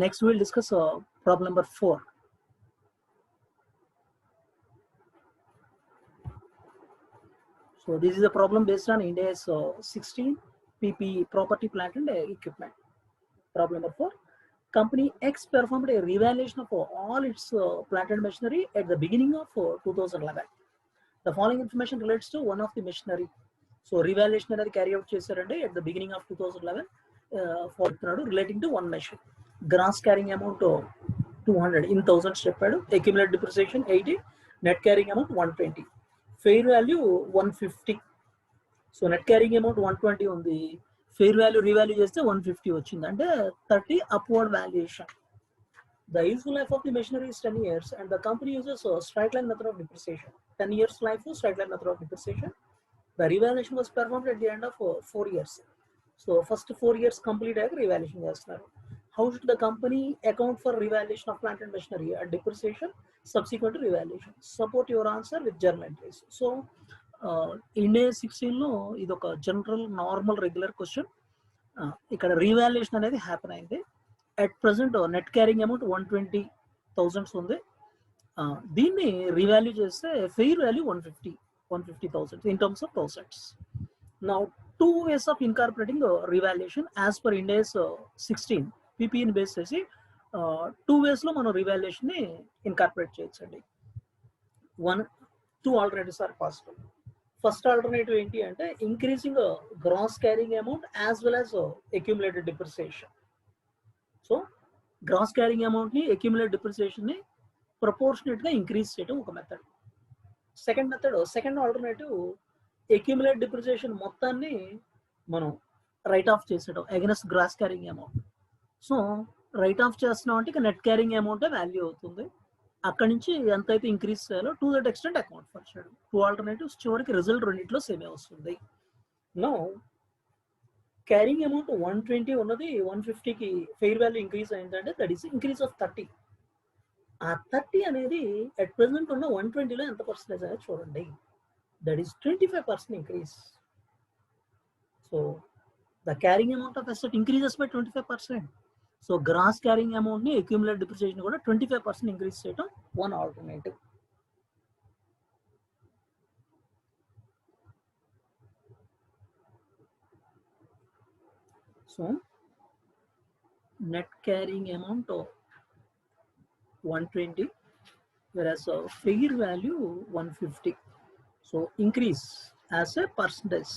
Next we'll discuss problem number 4. So this is a problem based on Ind AS 16 PP property, plant and equipment. Problem number 4. Company X performed a revaluation of all its plant and machinery at the beginning of 2011. The following information relates to one of the machinery. So revaluation అనేది carry out చేశారంటే at the beginning of 2011 for relating to one machine. Gross carrying amount 200 in thousands చెప్పాడు. Accumulated depreciation 80, net carrying amount 120, fair value 150. So net carrying amount 120 ఉంది, fair value revalue చేస్తే 150 వచ్చింది, అంటే 30 upward valuation. The useful life of the machinery is 10 years and the company uses a straight line method of depreciation. 10 years life is straight line method of depreciation. The revaluation was performed at the end of 4 years. So first 4 years complete ayyaka revaluation చేస్తున్నారు. How should the company account for revaluation of plant and machinery and depreciation subsequent to revaluation? Support your answer with journal entries. So Ind AS 16 లో ఇది ఒక general normal regular question. ఇక్కడ revaluation అనేది happen అయింది. At present net carrying amount 120,000 ఉంది. దీన్ని revalue చేస్తే fair value 150,000 in terms of thousands. Now 2 ways of incorporating revaluation as per Ind AS 16 PP ని బేస్ చేసి 2 ways లో మనం రీవాల్యుయేషన్ ని ఇన్కార్పొరేట్ చేయొచ్చండి. 2 alternatives are possible. First alternative ఏంటి అంటే increasing gross carrying amount as well as accumulated depreciation. So gross carrying amount ని accumulated depreciation ని ప్రపోర్షనేట్ గా ఇంక్రీజ్ చేయడం ఒక method. Second alternative accumulated depreciation మొత్తాన్ని మనం రైట్ ఆఫ్ చేసేయడం against gross carrying amount. So write off చేస్తున్నాం అంటే ఇక నెట్ క్యారింగ్ అమౌంటే వాల్యూ అవుతుంది. అక్కడి నుంచి ఎంత అయితే ఇంక్రీజ్ చేయాలో to that extent account for చేయడం. 2 ఆల్టర్నేటివ్స్, చివరికి రిజల్ట్ రెండింటిలో సేమే వస్తుంది. నో క్యారింగ్ అమౌంట్ 120 ఉన్నది 150కి ఫెయిర్ వాల్యూ ఇంక్రీజ్ అయిందంటే దట్ ఈస్ ఇంక్రీజ్ ఆఫ్ 30. ఆ 30 అనేది అట్ ప్రెసెంట్ ఉన్న 120లో ఎంత పర్సెంటేజ్ అనేది చూడండి, that is 25% increase. So the carrying amount of asset increases by 25%. So gross carrying amount ని అక్యుములేటెడ్ డిప్రిసియేషన్ కూడా 25% ఇంక్రీజ్ చేయడం one alternative. So net carrying amount 120 whereas fair value 150. So increase as a percentage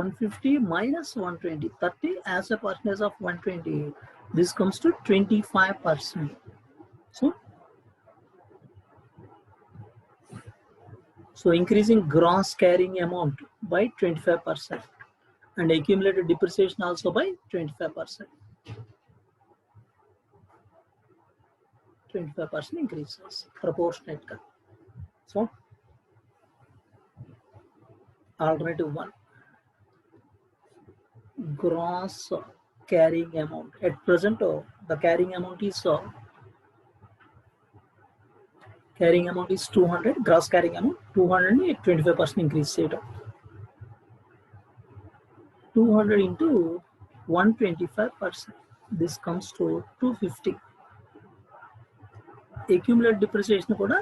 150 minus 120, 30 as a percentage of 120, this comes to 25%. So increasing gross carrying amount by 25% and accumulated depreciation also by 25%. 25% increases proportionate. So alternative 1, gross carrying amount. At present the carrying amount is 200. Gross carrying amount 200 ni 25% increase cheyadam. 200 into 125%, this comes to 250. Accumulated depreciation kuda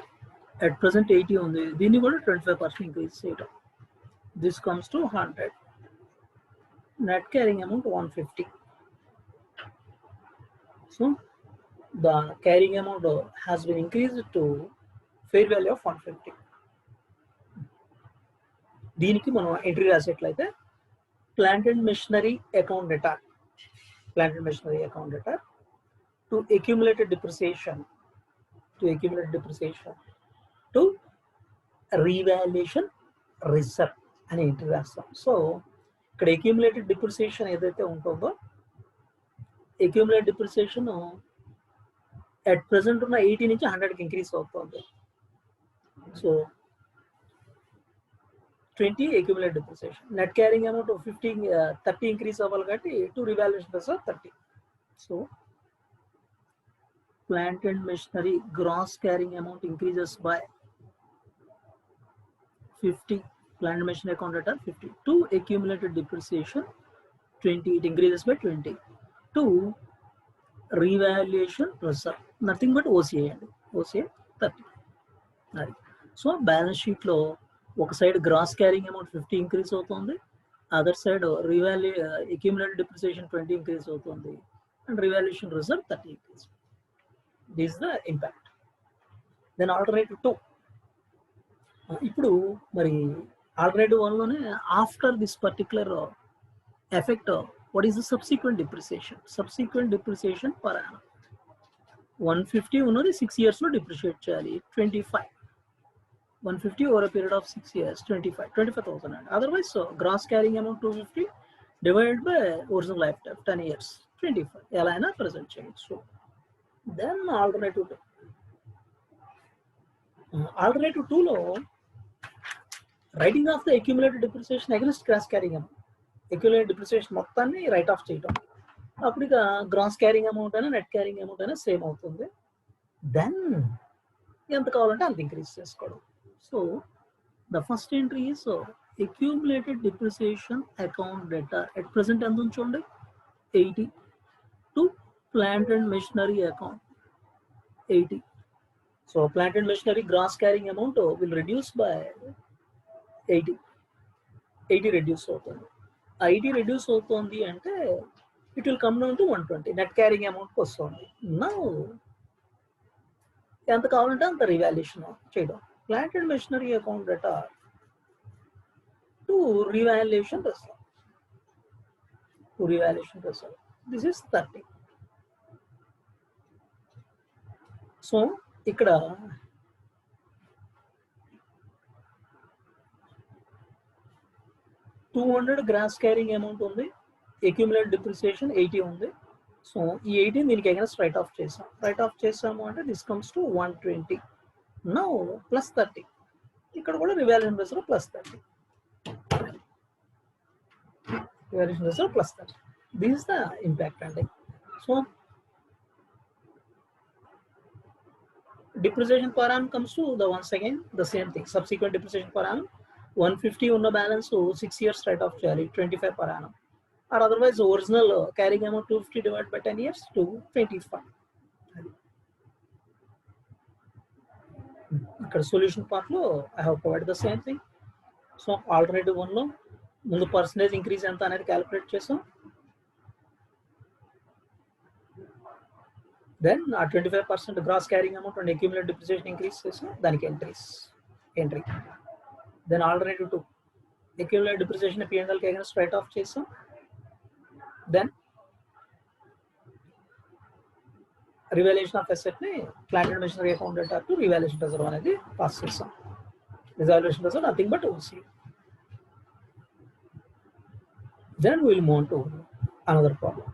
at present 80 undi, దీన్ని కూడా 25% increase చేయడం, this comes to 100. Net carrying amount 150. So the carrying amount has been increased to fair value of 150. దీనికి మనం entry రాసేట్లయితే plant and machinery account data to accumulated depreciation to revaluation reserve అని entry రాస్తాం. So ఇక్కడ accumulated depreciation ఏదైతే ఉంటుందో accumulated depreciation at present ఉన్న 80 నుంచి 100కి ఇంక్రీజ్ అవుతుంది. So 20 accumulated depreciation, net carrying amount 30 increase అవ్వాలి కాబట్టి 2 revaluation plus 30. So plant and machinery gross carrying amount increases by 50. Plant machinery account data 50. 2 accumulated depreciation 20, it increases by 20. 2 revaluation reserve, nothing but OCI అండి. OCI 30. అది so balance షీట్లో ఒక side gross carrying amount 50 increase అవుతుంది, other side accumulated depreciation 20 increase అవుతుంది, and revaluation reserve 30 increase. This the impact. Then alternative 2. ఇప్పుడు మరి alternative 1లోనే after this particular effect what is the subsequent depreciation? Subsequent depreciation per annum 150 ఉన్నది 6 years లో depreciate చేయాలి 25. 150 over a period of 6 years 25,000 and otherwise so gross carrying amount 250 divided by original lifetime 10 years 25 ఎలా అయినా present చేయొచ్చు. So then alternative 2 లో writing off the accumulated depreciation against gross carrying amount. Accumulated depreciation మొత్తాన్ని write off చేయటం, అప్పుడు ఇక gross carrying amount అయినా net carrying amount అయినా సేమ్ అవుతుంది. దెన్ ఎంత కావాలంటే అంత ఇంక్రీజ్ చేసుకోవడం. So the first entry is accumulated depreciation account డెటా ఎట్ ప్రెసెంట్ ఎంత ఉంచండి 80 to plant and machinery account 80. So plant and machinery gross carrying amount will reduce by 80 reduce అవుతుంది. 80 రెడ్యూస్ అవుతుంది అంటే it will come down to 120 net carrying అమౌంట్కి వస్తుంది. నా ఎంత కావాలంటే అంత రివాల్యుయేషన్ చేయడం. ప్లాంట్ అండ్ మెషినరీ అకౌంట్ డేటా to revaluation reserve this is 30. So ఇక్కడ $200 గ్రాస్ క్యారింగ్ అమౌంట్ ఉంది, అక్యూములేటెడ్ డిప్రిసియేషన్ 80 ఉంది. సో ఈ 80 దీనికి అగైన్స్ రైట్ ఆఫ్ చేసాము అంటే this comes to 120. Now plus 30, ఇక్కడ కూడా revaluation reserve plus 30. Revaluation reserve plus 30. This is the impact అండి. So depreciation per annum comes to the once again the same thing. Subsequent depreciation per annum 150 ఉన్న balance 6 years right of చేయాలి 25 per annum, or otherwise original carrying amount 250 divided by 10 years to 25. ఇక్కడ solution part లో I have provide the same thing. So alternative 1 లో ముందు percentage increase ఎంత అనేది calculate చేసాం, then ఆ 25% gross carrying amount and accumulated depreciation increase చేసాం, దానికి entry. Then alternative 2 accumulated depreciation P&L కి అగైన్స్ రైట్ ఆఫ్ చేసాం, దెన్ రివాల్యుయేషన్ ఆఫ్ అసెట్ ని ప్లాంట్ అండ్ మెషినరీ అకౌంట్ డేటా టు రివాల్యుయేషన్ రిజర్వ్ అనేది పాస్ చేసాం. Revaluation reserve nothing but OC. Then will move to another problem.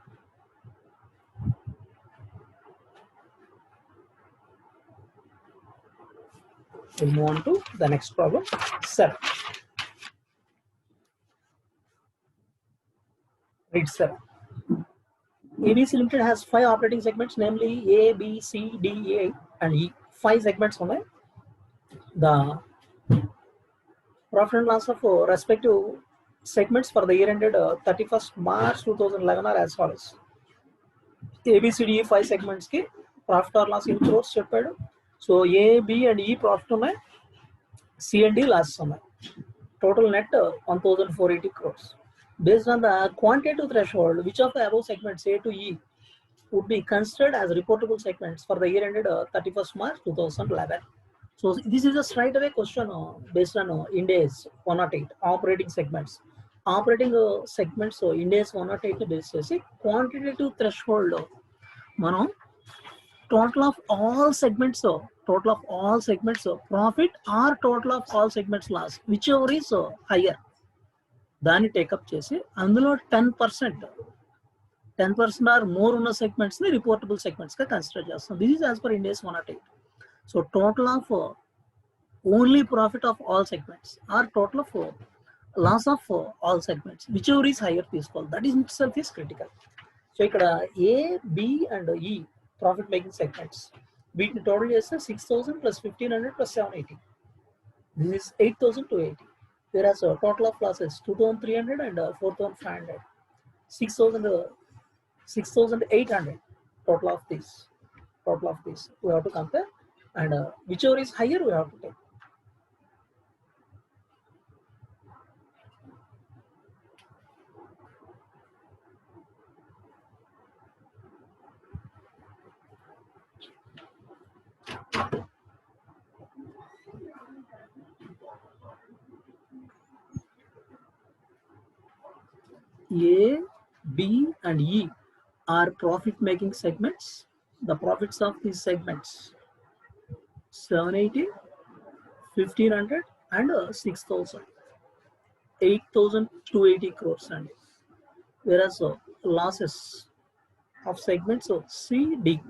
We'll move on to the next problem, 7. Read 7. ABC Limited has 5 operating segments, namely A, B, C, D, A, and E. 5 segments only. The profit and loss of respective segments for the year ended 31st March 2011 are as follows. ABCDE 5 segments ki profit or loss in crores chepadu. So A, B and E profit ఉన్నాయి, C and D loss ఉన్నాయి. Total net 1,480 crores. Based on the quantitative threshold, which of the above segments A to E would be considered as reportable segments for the year ended 31st March 2011. So this is a straight away question based on Ind AS 108 operating segments. Operating segments Ind AS 108 base చేసి quantitative threshold మనం total of all segments profit or total of all segments loss, whichever is higher, దాన్ని take up చేసి అందులో 10% or more ఉన్న segments ని reportable segments గా consider చేస్తాం. This is as per Ind AS 108. So total of only profit of all segments or total of loss of all segments whichever is higher తీసుకోవాలి. That is itself is critical. So ఇక్కడ A, B and E profit making segments, వీటిని total చేస్తే 6,000 plus 1,500 plus 780. This is 8,280. Whereas total of losses 2,300 and 4,500. 6,800. total of these we have to compare, and whichever is higher we have to take. A, B, and E are profit-making segments. The profits of these segments 780, 1500, and 6000, 8,280 crores, and whereas losses of segments of CD.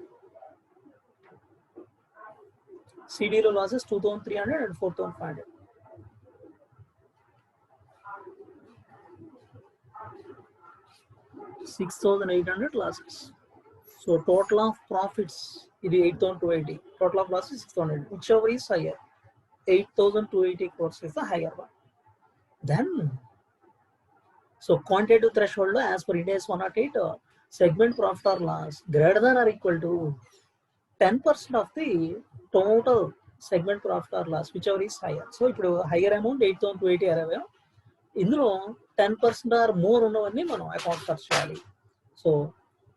CD losses 2,300 and 4,500. 6,800 losses. So total of profits is 8,280. Total of losses 6,000. Whichever is higher, 8,280 crores is the higher one. Then, so quantitative threshold as per Ind AS 108, segment profit or loss greater than or equal to 10% of the total segment profit or loss, whichever is higher. So ఇప్పుడు higher amount 8,280 అరవై, ఇందులో 10% or more ఉన్నవన్నీ మనం account ఖర్చు చేయాలి. So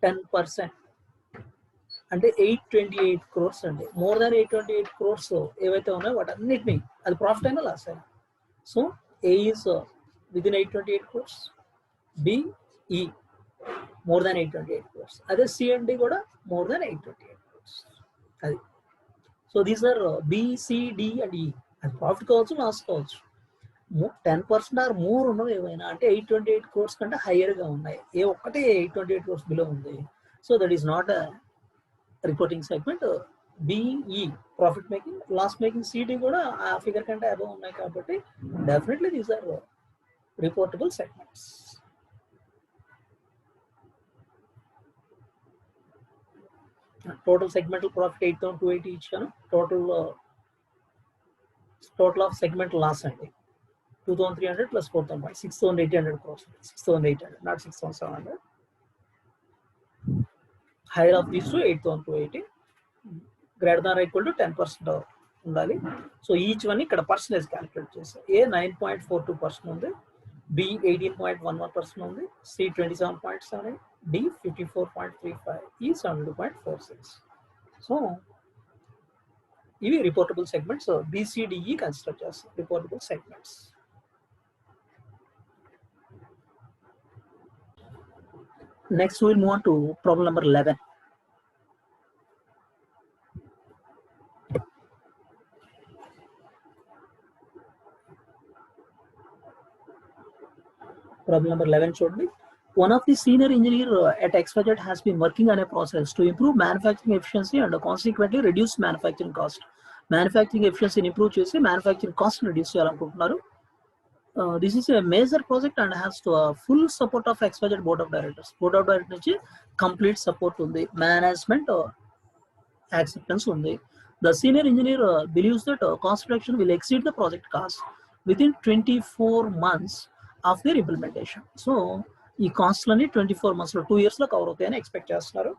10% అంటే 828 crores అండి. More than 828 crores ఏవైతే ఉన్నాయో వాటన్నిటిని, అది ప్రాఫిట్ అయినా లాస్ అయినా. So A is within 828 crores, B E more than 828 crores, అదే సి అండ్ డి కూడా మోర్ దాన్ 828 crores. అది so these are B, C, D and E. అది ప్రాఫిట్ కావచ్చు, లాస్ కావచ్చు. 10% ఆర్ మోర్ ఉన్నవి ఏమైనా అంటే 828 crores కంటే హైయర్గా ఉన్నాయి, ఏ ఒక్కటే 828 crores బిలో ఉంది. So that is not a reporting segment. B E profit making, loss making. C D కూడా ఆ ఫిగర్ కంటే అబవ్ ఉన్నాయి కాబట్టి definitely these are reportable segments. Total segmental profit 8,280 ఇచ్చాను. టోటల్ ఆఫ్ సెగ్మెంట్ లాస్ అండి 2,300 plus 4,000, 6,800 crores. 6,800, not 6,700. Higher of these two 8,280, greater than or equal to 10% ఉండాలి. So each one ఇక్కడ percentage calculate చేస్తాం. ఏ 9.42% ఉంది, B 18.11% ఉంది, C 27.78, D 54.35, ఈ 72.46. So ఇవి reportable segments. B C D E consider చేస్తాం reportable segments. Next, we will move on to problem number 11. Problem number 11 should be, one of the senior engineer at XYZ has been working on a process to improve manufacturing efficiency and consequently reduce manufacturing cost. Manufacturing efficiency improve chesi manufacturing cost reduce cheyalanuntunnaru. This is a major project and has full support of XYZ board of directors. Board of directors నుంచి complete support ఉంది, management acceptance ఉంది. The senior engineer believes that cost reduction will exceed the project cost within 24 months of their implementation. So ఈ కాస్ట్లని 24 months లో 2 years లో cover అవుతాయని expect చేస్తున్నారు.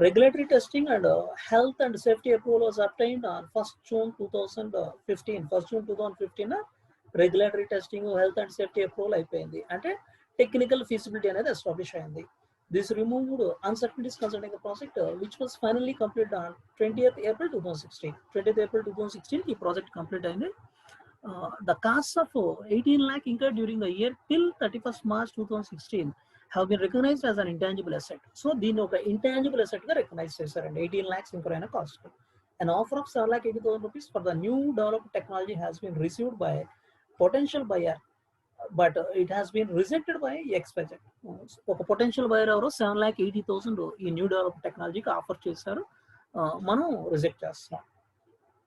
Regulatory testing and health and safety approval was obtained on 1st June 2015. Regulatory testing, health and safety approval అయిపోయింది, అంటే technical feasibility అనేది establish అయింది. This removed uncertainties concerning the project which was finally complete on 20th April 2016. 20th April 2016 ఈ project complete అయింది. The costs of 18 lakh incurred during the year till 31st March 2016 have been recognized as an intangible asset. So దీన్ని ఒక intangible asset గా recognise చేశారండి. 18 lakhs incur అయిన cost. An offer of 7,80,000 rupees for the new developed technology has been received by potential buyer, but it has been rejected by XYZ. ఒక potential buyer ఎవరో 7,80,000 ఈ new develop టెక్నాలజీకి offer చేశారు, మనం reject చేస్తున్నాం.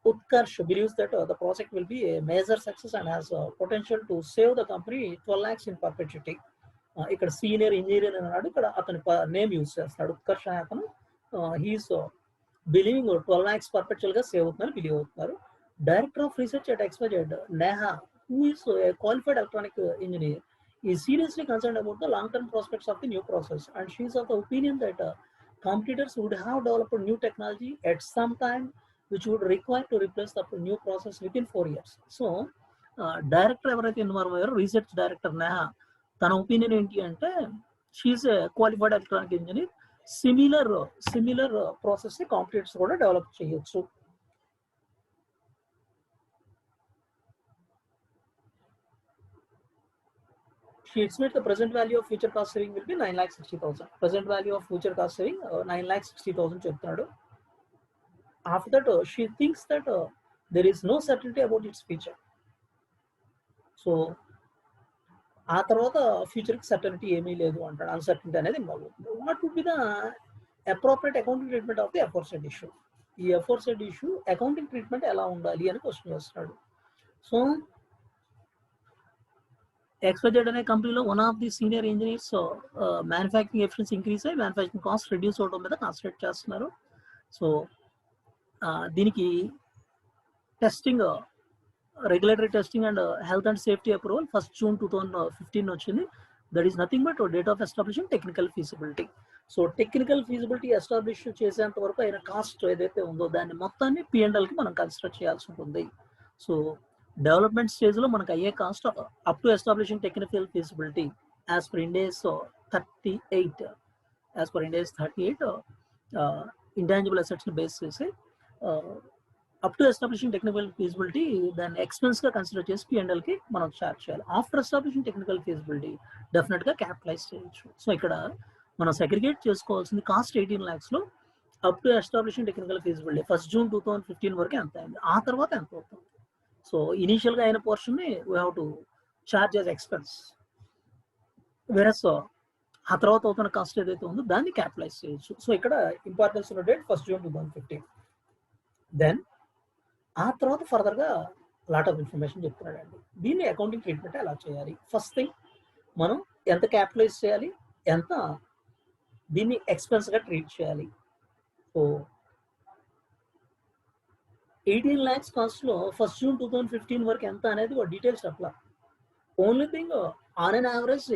Utkarsh believes that the project will be a major success and has potential to save the company 12 lakhs in perpetuity. ఇక్కడ senior engineer అన్నాడు, ఇక్కడ అతని నేమ్ యూజ్ చేస్తున్నాడు. ఉత్కర్ష్ అనే అతను హీస్ బిలీవింగ్ 12 lakhs పర్పెచువల్ గా సేవ్ అవుతుందని బిలీవ్ అవుతున్నారు. Director of research at XYZ, Neha, who is a qualified electronic engineer, is seriously concerned about the long-term prospects of the new process, and she is of the opinion that competitors would have developed new technology at some time which would require to replace the new process within 4 years. So director ఎవరైతే involve అయ్యారో research director Neha, తన opinion ఏంటి అంటే she's a qualified electronic engineer, similar process competitors కూడా develop చేయొచ్చు. She estimates the present value of future cost saving will be 9,60,000. Present value of future cost saving 9,60,000 చెప్తున్నాడు. After that, she thinks that there is no certainty about its future. So ఆ తర్వాత ఫ్యూచర్కి certainty ఏమీ లేదు అంటాడు, uncertainty అనేది involve అవుతుంది. What would be the appropriate accounting treatment of the aforesaid issue? ఈ aforesaid issue accounting treatment ఎలా ఉండాలి అని క్వశ్చన్ చేస్తున్నాడు. సో XYZ అనే కంపెనీలో one of the senior engineers manufacturing efficiency increase అయ్యి మ్యానుఫ్యాక్చరింగ్ కాస్ట్ రిడ్యూస్ అవడం మీద కాన్సన్ట్రేట్ చేస్తున్నారు. సో దీనికి testing, regulatory testing and health and safety approval 1st June 2015 వచ్చింది. That is nothing but date of establishing technical feasibility. So technical feasibility establish చేసేంత వరకు అయిన cost ఏదైతే ఉందో దాన్ని మొత్తాన్ని P&Lకి మనం కన్సిడర్ చేయాల్సి ఉంటుంది. సో డెవలప్మెంట్ స్టేజ్లో మనకు అయ్యే cost up to establishing technical feasibility as per Ind AS 38 intangible అసెట్స్ని బేస్ చేసి up to establishing technical feasibility దాన్ని ఎక్స్పెన్స్గా కన్సిడర్ చేసి P&Lకి మనం చార్జ్ చేయాలి. ఆఫ్టర్ ఎస్టాబ్లిషింగ్ టెక్నికల్ ఫీజిబిలిటీ డెఫినెట్గా క్యాపిటలైజ్ చేయొచ్చు. సో ఇక్కడ మనం సెగ్రిగేట్ చేసుకోవాల్సింది కాస్ట్ 18 lakhsలో up to establishing technical feasibility 1st June 2015 వరకు ఎంత అయింది, ఆ తర్వాత ఎంత అవుతుంది. సో ఇనీషియల్గా అయిన పోర్షన్ని we have to charge as expense, whereas ఆ తర్వాత అవుతున్న కాస్ట్ ఏదైతే ఉందో దాన్ని క్యాపిటలైజ్ చేయొచ్చు. సో ఇక్కడ ఇంపార్టెన్స్ ఉన్న డేట్ 1st June 2015. దెన్ ఆ తర్వాత ఫర్దర్గా లాట్ ఆఫ్ ఇన్ఫర్మేషన్ చెప్తున్నాడండి. దీన్ని అకౌంటింగ్ ట్రీట్మెంట్ ఎలా చేయాలి? ఫస్ట్ థింగ్ మనం ఎంత క్యాపిటలైజ్ చేయాలి, ఎంత దీన్ని ఎక్స్పెన్స్గా ట్రీట్ చేయాలి. సో 18 lakhs కాస్ట్లో 1st June 2015 వరకు ఎంత అనేది ఒక డీటెయిల్స్ చెప్పలా. Only thing on an average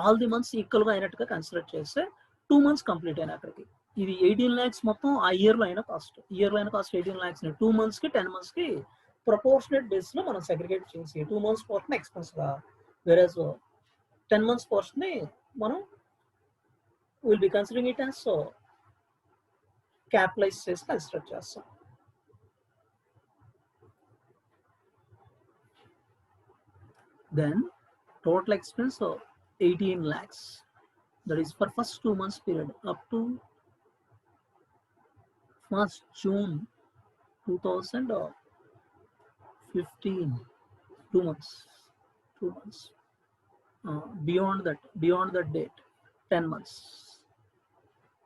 all the months ఈక్వల్గా అయినట్టుగా కన్సిడర్ చేస్తే 2 months కంప్లీట్ అయిన అక్కడికి ఇది 18 lakhs మొత్తం ఆ ఇయర్లో అయిన కాస్ట్. 18 lakhsని 2 monthsకి 10 monthsకి ప్రపోర్షనేట్ బేస్లో మనం సెగ్రిగేట్ చేసి 2 months పోర్షన్ ఎక్స్పెన్స్గా, వేరేజ్ 10 months పోర్షన్ని మనం will be considering it as capitalise చేసి కన్సిడర్ చేస్తాం. Then total expense of 18 lakhs, that is for first 2 months period up to 1st June 2015, 2 months. Beyond that date 10 months.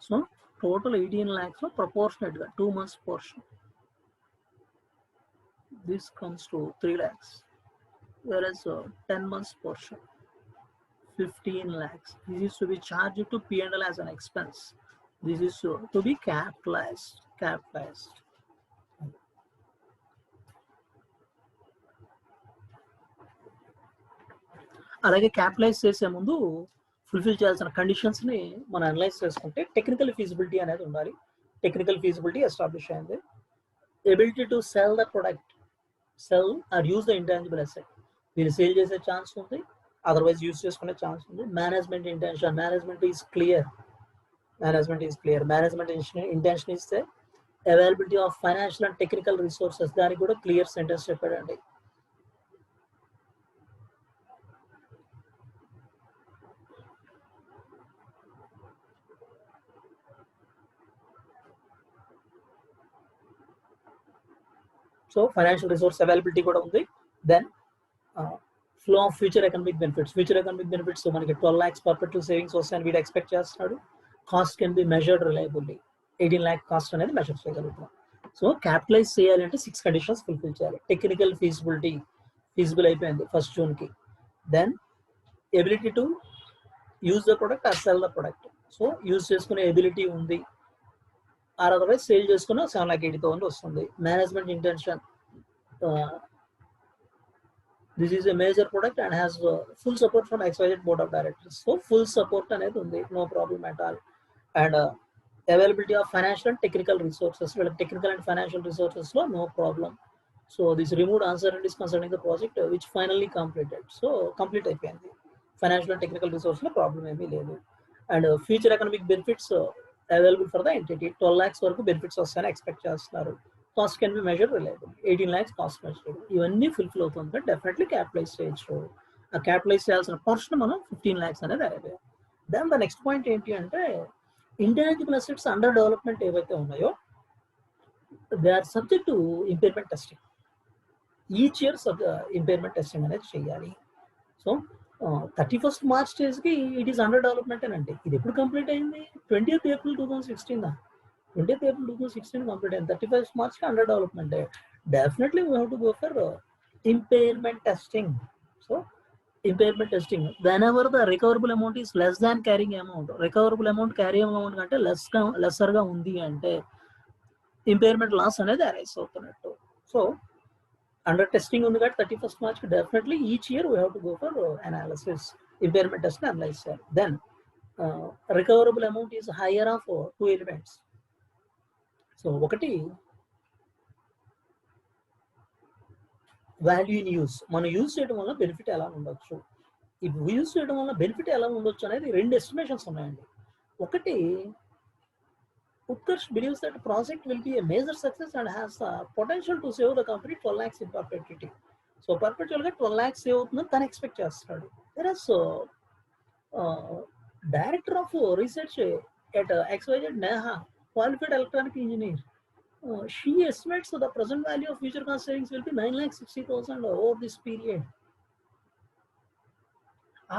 So total 18 lakhs of proportionate 2 months portion, this comes to 3 lakhs, whereas 10 months portion 15 lakhs. This is to be charged to P&L as an expense. This is to be capitalized. అలాగే capitalise చేసే ముందు fulfil చేయాల్సిన కండిషన్స్ని మనం analyse చేసుకుంటే technical feasibility అనేది ఉండాలి. Technical feasibility establish అయింది. Ability to sell the product, sell or use the intangible asset, దీన్ని సేల్ చేసే ఛాన్స్ ఉంది, అదర్వైజ్ యూజ్ చేసుకునే ఛాన్స్ ఉంది. Management intention, management is clear. Management intention ఇస్తే availability of financial and technical resources, దానికి కూడా clear sentence చెప్పాడండి. So financial resource availability కూడా ఉంది. Then flow of future economic benefits మనకి 12 lakhs పర్పెట్యువల్ సేవింగ్స్ వస్తాయని వీడు ఎక్స్పెక్ట్ చేస్తున్నాడు. Cost can be measured reliably, 18 lakh cost అనేది మెజర్ చేయగలుగుతాం. సో క్యాపిటలైజ్ చేయాలి అంటే 6 conditions ఫుల్ఫిల్ చేయాలి. టెక్నికల్ ఫీజిబుల్ అయిపోయింది 1st Juneకి. Then ability to use the product or sell the product, so use చేసుకునే ఎబిలిటీ ఉంది, ఆర్ అదర్వైజ్ సేల్ చేసుకున్న 7,80,000 వస్తుంది. Management intention, this is a major product and has full support from XYZ board of directors. So full support అనేది ఉంది, no problem at all. And Availability of financial and technical resources. Well, technical and financial resources, no problem. So this removed uncertainties concerning the project, which finally completed. So complete అయిపోయింది. Financial and technical resources problem ఏమీ లేదు. And future economic benefits available for the entity. 12 lakhs వరకు benefits వస్తాయని expect చేస్తున్నారు. Cost can be measured reliable. 18 lakhs cost measured. ఇవన్నీ fulfil అవుతుంది definitely capitalise చేయొచ్చు. ఆ క్యాపిటలైజ్ చేయాల్సిన పోర్షన్ మనం 15 lakhs అనేది అరేబియా. దెన్ ద నెక్స్ట్ పాయింట్ ఏంటి అంటే ఇంటాంజిబుల్ అసెట్స్ అండర్ డెవలప్మెంట్ ఏవైతే ఉన్నాయో they are subject to impairment testing. Each year impairment testing అనేది చేయాలి. సో 31st March స్టేజ్కి ఇట్ ఈస్ అండర్ డెవలప్మెంట్ అండి. ఇది ఎప్పుడు కంప్లీట్ అయింది? 20th April 2016. 20th April 2016 complete అయింది. 31st Marchకి under development. Definitely we have to go for impairment testing. So impairment testing whenever the recoverable amount is less than carrying amount, recoverable amount carrying amount కంటే లెస్సర్గా ఉంది అంటే impairment loss అనేది arise అవుతున్నట్టు. So under testing ఉంది కాబట్టి 31st March definitely each year we have to go for analysis, impairment test analyse చేయాలి. Then recoverable amount is higher of 2 elements. So ఒకటి వాల్యూ ఇన్ యూస్, మనం use చేయడం వల్ల benefit ఎలా ఉండొచ్చు, ఇప్పుడు యూజ్ చేయడం వల్ల బెనిఫిట్ ఎలా ఉండొచ్చు అనేది 2 ఎస్టిమేషన్స్ ఉన్నాయండి. ఒకటి Utkarsh believes that project will be a major success and has the potential to save the company 12 lakhs in perpetuity. So perpetual గా 12 lakhs సేవ్ అవుతుందని తను ఎక్స్పెక్ట్ చేస్తున్నాడు. Whereas director of research at XYZ Neha, qualified electronic engineer, she estimates the present value of future cost savings will be 9,60,000 over this period.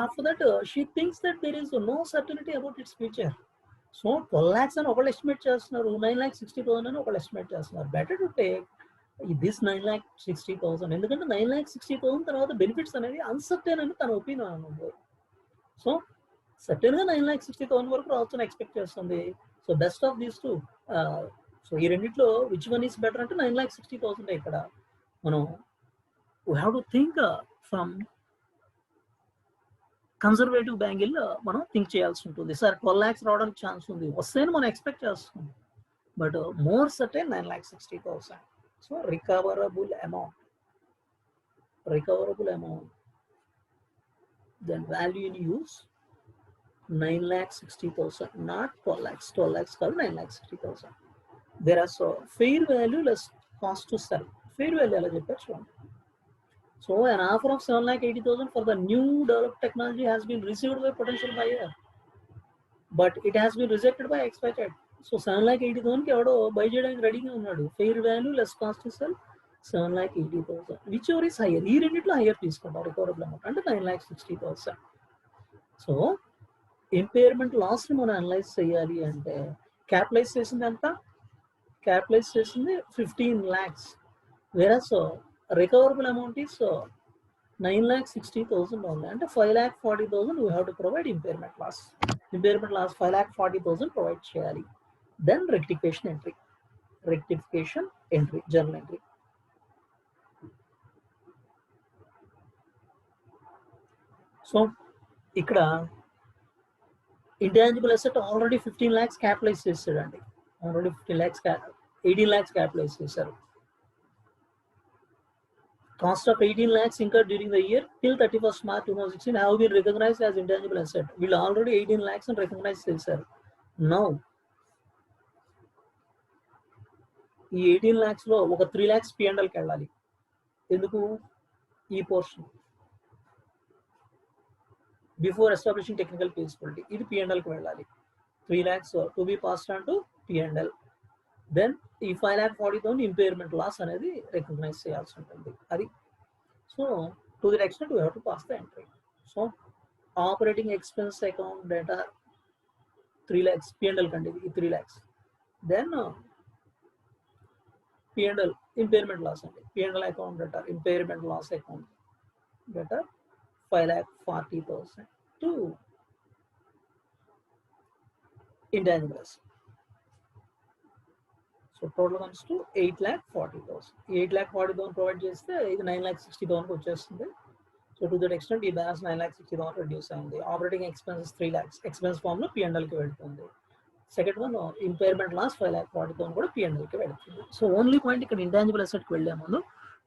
After that, she thinks that there is no certainty about its future. So 12 lakhs అని ఒకళ్ళు estimate చేస్తున్నారు, 9,60,000 అని ఒకళ్ళు estimate చేస్తున్నారు. Better to take this 9,60,000. ఎందుకంటే 9,60,000 తర్వాత benefits అనేది uncertain అని తన ఒపీనియన్ ఉంది. సో సర్టెన్గా 9,60,000 వరకు రావచ్చని ఎక్స్పెక్ట్ చేస్తుంది. So best of these two. So ఈ రెండిట్లో విచ్ వన్ ఈస్ బెటర్ అంటే 9,60,000. ఇక్కడ మనం we have to think from conservative bangle మనం థింక్ చేయాల్సి ఉంటుంది. సార్ 12 lakhs రావడానికి ఛాన్స్ ఉంది, వస్తేనే మనం ఎక్స్పెక్ట్ చేస్తున్నాం, but more certain 9,60,000. So recoverable amount, then value in use 9,60,000, not 12 lakhs. 12 lakhs కాదు, 9,60,000. There are so fair value less cost to sell. Fair value ఎలా చెప్పారు చూడండి. So an offer of 7,80,000 for the new developed technology has been received by potential buyer, but it has been rejected by XYZ. So 7,80,000 కి ఎవడో by చేయడానికి రెడీగా ఉన్నాడు. Fair value less cost to cell 7,80,000. Which ever is hire? ఈ రెండిట్లో hire తీసుకుంటారు recoverable amount అంటే 9,60,000. So impairment loss ని మనం అనలైజ్ చేయాలి అంటే క్యాపిటలైజ్ చేసింది ఎంత? క్యాపిటలైజ్ చేసింది 15 lakhs. వేరస్ recoverable amount is 9,60,000 only. And 5,40,000 we have to provide impairment loss. Impairment loss 5,40,000 provide cheyali. Then rectification entry, journal entry. So ikkada intangible asset already 15 lakhs capitalize chesarandi. Already 15 lakhs 18 lakhs capitalize chesaru. Cost of 18 lakhs incurred during the year till 31st March 2016 have been recognized as intangible asset. Will already 18 lakhs and recognized sir. Now, ఈ 18 lakhs లో ఒక 3 lakhs P&L కి వెళ్ళాలి. ఎందుకు? ఈ portion before establishing technical feasibility ఇది P&L కి వెళ్ళాలి. 3 lakhs to be passed on to P&L. Then ఈ 5,40,000 ఇంపైర్మెంట్ లాస్ అనేది రికగ్నైజ్ చేయాల్సి ఉంటుంది. అది so to the extent we have to pass the entry. So operating expense account డేటా 3 lakhs P&L కండి ఇది 3 lakhs. Then P&L impairment loss అండి. P&L account data impairment loss account data 5,40,000 to intangible. So total comes to 8,40,000. 8,40,000 provide చేస్తే ఇది 9,60,000 వచ్చేస్తుంది. So to that extent ఈ balance 9,60,000 reduce అయింది. Operating expenses 3 lakhs expense form లో P&L కి వెళ్తుంది. Second one impairment loss 5,40,000 కూడా P&Lకి వెళ్తుంది. సో ఓన్లీ పాయింట్ ఇక్కడ ఇంటాంజిబుల్ అసెట్కి వెళ్ళే ముందు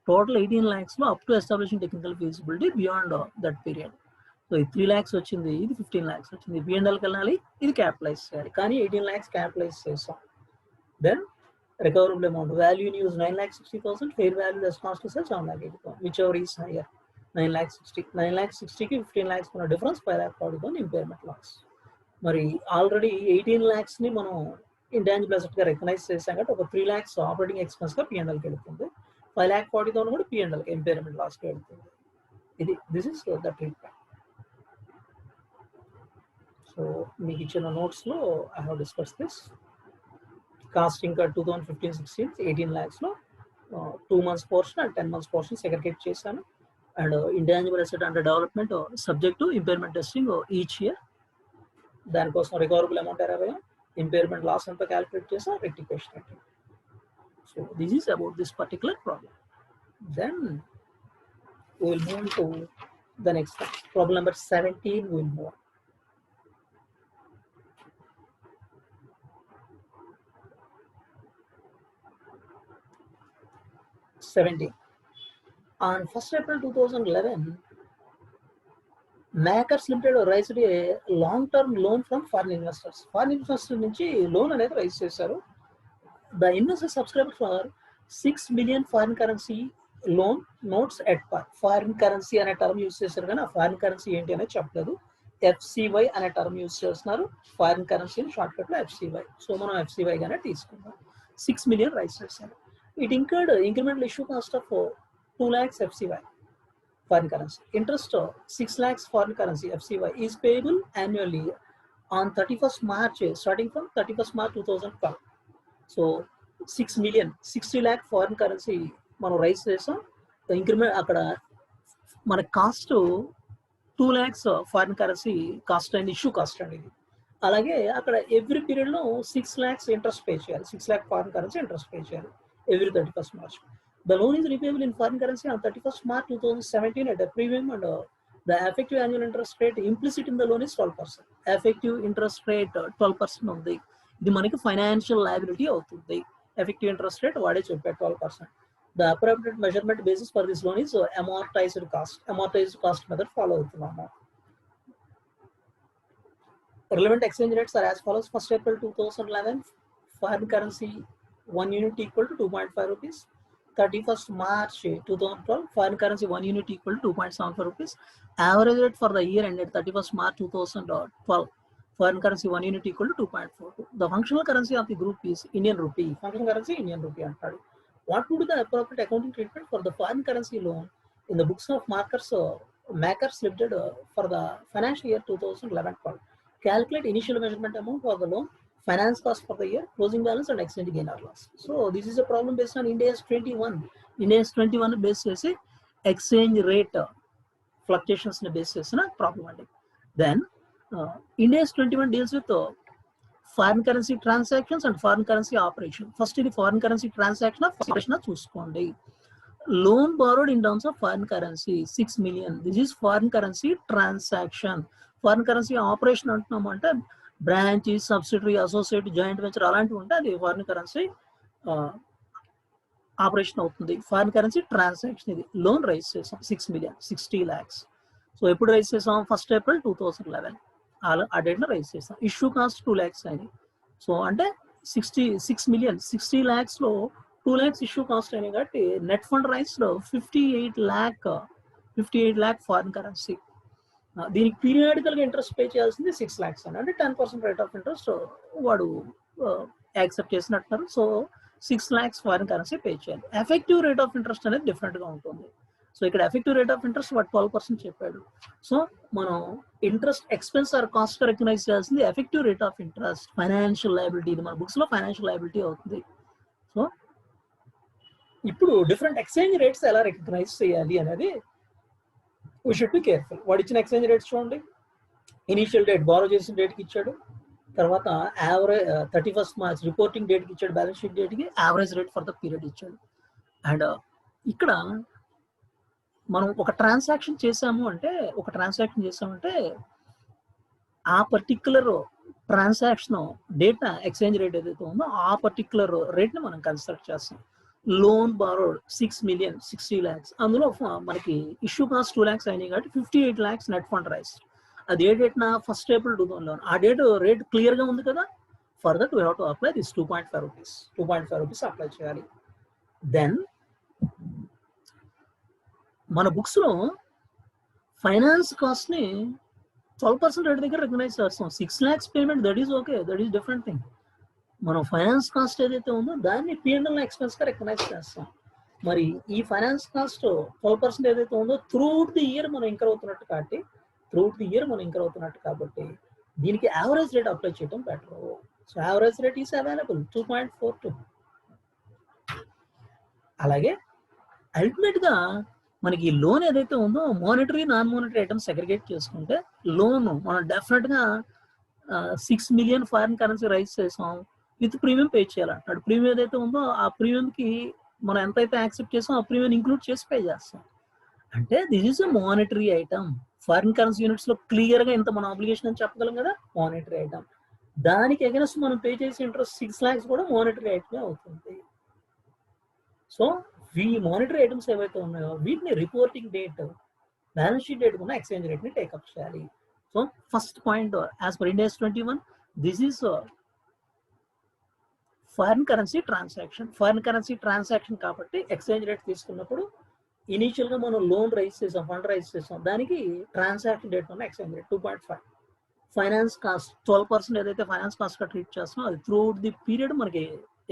total 18 lakhs up to establishing technical feasibility beyond that period. So ఇది 3 lakhs వచ్చింది, ఇది 15 lakhs వచ్చింది. P&Lకి వెళ్ళాలి, ఇది క్యాపిటలైజ్ చేయాలి. కానీ 18 lakhs క్యాపిటలైజ్ చేసాం. Then recoverable amount, value in use 9,60,000, fair value less cost to sell 7,80,000, whichever is higher. 9,60,000 కి 15 lakhs ఉన్న డిఫరెన్స్ 5,40,000 ఇంపైర్మెంట్ లాస్. మరి ఆల్రెడీ 18 lakhs ని మనం ఇంటాంజిబుల్ అసెట్ గా రికగ్నైజ్ చేసాం కాబట్టి ఒక 3 lakhs ఆపరేటింగ్ ఎక్స్పెన్స్ గా P&Lకి వెళ్తుంది. 5,40,000 కూడా P&Lకి ఇంపైర్మెంట్ లాస్ కి వెళ్తుంది. ఇది this is the treatment. So మీకు ఇచ్చిన నోట్స్ లో I have discuss this. Costing 2015-16 18 lakhs లో 2 months portion and 10 months portion segregate చేశాను. And intangible asset under development subject to impairment testing each year. దానికోసం recoverable amount 20, impairment loss అంతా calculate చేసా, rectification అంటే. So this is about this particular problem. Then we will move to the next one. Problem number 17 we will move on. On 1st April 2011, Makers Limited raised a long-term loan from foreign investors. Foreign investors నుంచి loan అనేది rise చేశారు. The investors subscribed for 6 million foreign currency loan notes at par. Foreign currency అనే term use చేశారు కానీ ఆ foreign currency ఏంటి అనేది చెప్పలేదు. FCY అనే టర్మ్ యూజ్ చేస్తున్నారు. ఫారిన్ కరెన్సీని షార్ట్ కట్ లో FCY. సో మనం FCY గానే తీసుకుందాం. 6 million రైజ్ చేశారు. It incurred incremental issue cost of 2 lakhs FCY foreign currency. Interest 6 lakhs foreign currency FCY is payable annually on 31st March starting from 31st March 2012. So 6 million 60 lakh foreign currency మనం rise చేసాం. Increment అక్కడ మన cost 2 lakhs foreign currency cost and issue cost అండి ఇది. అలాగే అక్కడ every period లో 6 lakhs interest pay చేయాలి. 6 lakh foreign currency interest pay చేయాలి every 31st March. The loan is repayable in foreign currency on 31st March 2017 at a premium, and the effective annual interest rate implicit in the loan is 12%. Effective interest rate 12% ఉంది. ఇది మనకి financial liability అవుతుంది. Effective interest rate వాడే చెప్పారు 12%. The appropriate measurement basis for this loan is amortized cost. Amortized cost method follow అవుతున్నాము. Relevant exchange rates are as follows. 1st April 2011, foreign currency 1 unit equal to 2.5 rupees. 31st March 2012, foreign currency 1 unit equal to 2.75 rupees. Average rate for the year ended 31st March 2012, foreign currency 1 unit equal to 2.42. The functional currency of the group is Indian rupee. Functional currency Indian rupee antaru. What would be the appropriate accounting treatment for the foreign currency loan in the books of Makers Limited for the financial year 2011-12? Calculate initial measurement amount for the loan, finance cost for the year, closing balance and exchange gain or loss. So this is a problem based on Ind AS 21. Ind AS 21 based చేసి exchange rate fluctuations ని base చేసిన problem అండి. Then Ind AS 21 deals with foreign currency transactions and foreign currency operation. First ఇది foreign currency transaction operation చూసుకోండి. Loan borrowed in terms of foreign currency 6 million. This is foreign currency transaction. Foreign currency operation అంటున్నాము అంటే branch, subsidiary, associate, joint venture అలాంటివి ఉంటే అది foreign currency operation అవుతుంది. Foreign currency transaction ఇది. Loan rise చేసాం 6 million 60 lakhs. So ఎప్పుడు rise చేసాం? 1st April 2011 ఆ డేట్లో రైజ్ చేసాం. ఇష్యూ కాస్ట్ 2 lakhs అయింది. సో అంటే 6 million 60 lakhs లో 2 lakhs ఇష్యూ కాస్ట్ అయినాయి కాబట్టి నెట్ ఫండ్ రైజ్ లో 58 lakh ఫారిన్ కరెన్సీ. దీనికి పీరియాడికల్ గా ఇంట్రెస్ట్ పే చేయాల్సింది 6 lakhs అని, అంటే 10% రేట్ ఆఫ్ ఇంట్రెస్ట్ వాడు యాక్సెప్ట్ చేసినట్టున్నారు. So 6 lakhs foreign currency pay చేయాలి. ఎఫెక్టివ్ రేట్ ఆఫ్ ఇంట్రెస్ట్ అనేది డిఫరెంట్ గా ఉంటుంది. సో ఇక్కడ ఎఫెక్టివ్ రేట్ ఆఫ్ ఇంట్రెస్ట్ వాడు 12% చెప్పాడు. సో మనం interest expense or cost recognise చేయాల్సింది effective rate of interest, financial liability. ఇది మన బుక్స్ లో ఫైనాన్షియల్ లయబిలిటీ అవుతుంది. సో ఇప్పుడు డిఫరెంట్ ఎక్స్చేంజ్ రేట్స్ ఎలా రికగ్నైజ్ చేయాలి అనేది we should be careful. వాడు ఇచ్చిన ఎక్స్చేంజ్ రేట్స్ చూడండి. ఇనిషియల్ డేట్ బారో చేసిన డేట్కి ఇచ్చాడు, తర్వాత యావరేజ్ 31st March రిపోర్టింగ్ డేట్కి ఇచ్చాడు, బ్యాలెన్స్ షీట్ డేట్కి average rate for the period ఇచ్చాడు. అండ్ ఇక్కడ మనం ఒక ట్రాన్సాక్షన్ చేసాము అంటే ఆ particular transaction data exchange rate ఏదైతే ఉందో ఆ పర్టిక్యులర్ రేట్ని మనం కన్స్ట్రక్ట్ చేస్తాం. లోన్ బారోడ్ 6,60,00,000 అందులో మనకి ఇష్యూ కాస్ట్ 2 lakhs అయినాయి కాబట్టి 58 lakhs నెట్ ఫండ్ రైస్. అది ఏ డేట్ నా ఫస్ట్ April 2011 ఆ డేట్ రేట్ క్లియర్గా ఉంది కదా. For that we have to apply this 2.5 rupees 2.5 rupees apply చేయాలి. దెన్ మన బుక్స్లో ఫైనాన్స్ కాస్ట్ని 12% రేట్ దగ్గర రికగ్నైజ్ చేస్తాం. 6 lakhs payment that is okay, that is different thing. మనం ఫైనాన్స్ కాస్ట్ ఏదైతే ఉందో దాన్ని P&L ఎక్స్పెన్స్గా రికగ్నైజ్ చేస్తాం. మరి ఈ ఫైనాన్స్ కాస్ట్ 12% ఏదైతే ఉందో త్రూఅవుట్ ది ఇయర్ మనం ఇంకర్ అవుతున్నట్టు కాబట్టి దీనికి యావరేజ్ రేట్ అప్లై చేయడం better. So average rate is available 2.42. అలాగే అల్టిమేట్గా మనకి లోన్ ఏదైతే ఉందో monetary non monetary items segregate చేసుకుంటే లోన్ మనం డెఫినెట్గా 6 million ఫారిన్ కరెన్సీ రైజ్ చేసాం విత్ ప్రీమియం పే చేయాలంటాడు. ప్రీమియం ఏదైతే ఉందో ఆ ప్రీమియంకి మనం ఎంతైతే యాక్సెప్ట్ చేసాం ఆ ప్రీమియం ఇంక్లూడ్ చేసి పే చేస్తాం. అంటే this is a monetary item. Foreign currency యూనిట్స్లో క్లియర్గా ఇంత మన ఆబ్లిగేషన్ అని చెప్పగలం కదా, మానిటరీ ఐటమ్. దానికి అగైనెస్ట్ మనం పే చేసే ఇంట్రెస్ట్ 6 lakhs కూడా మానిటరీ ఐటమే అవుతుంది. సో ఈ మానిటరీ ఐటమ్స్ ఏవైతే ఉన్నాయో వీటిని reporting date balance sheet date ఉన్న ఎక్స్చేంజ్ రేట్ని టేకప్ చేయాలి. So first point as per Ind AS 21 this is foreign currency transaction కాబట్టి ఎక్స్చేంజ్ రేట్ తీసుకున్నప్పుడు ఇనీషియల్గా మనం లోన్ రైజ్ చేసాం, ఫండ్ రైజ్ చేసాం, దానికి ట్రాన్సాక్షన్ డేట్ ఉన్న ఎక్స్చేంజ్ రేట్ 2.5. ఫైనాన్స్ కాస్ట్ 12% ఏదైతే ఫైనాన్స్ కాస్ట్గా ట్రీట్ చేస్తామో అది త్రూఅవుట్ ది పీరియడ్ మనకి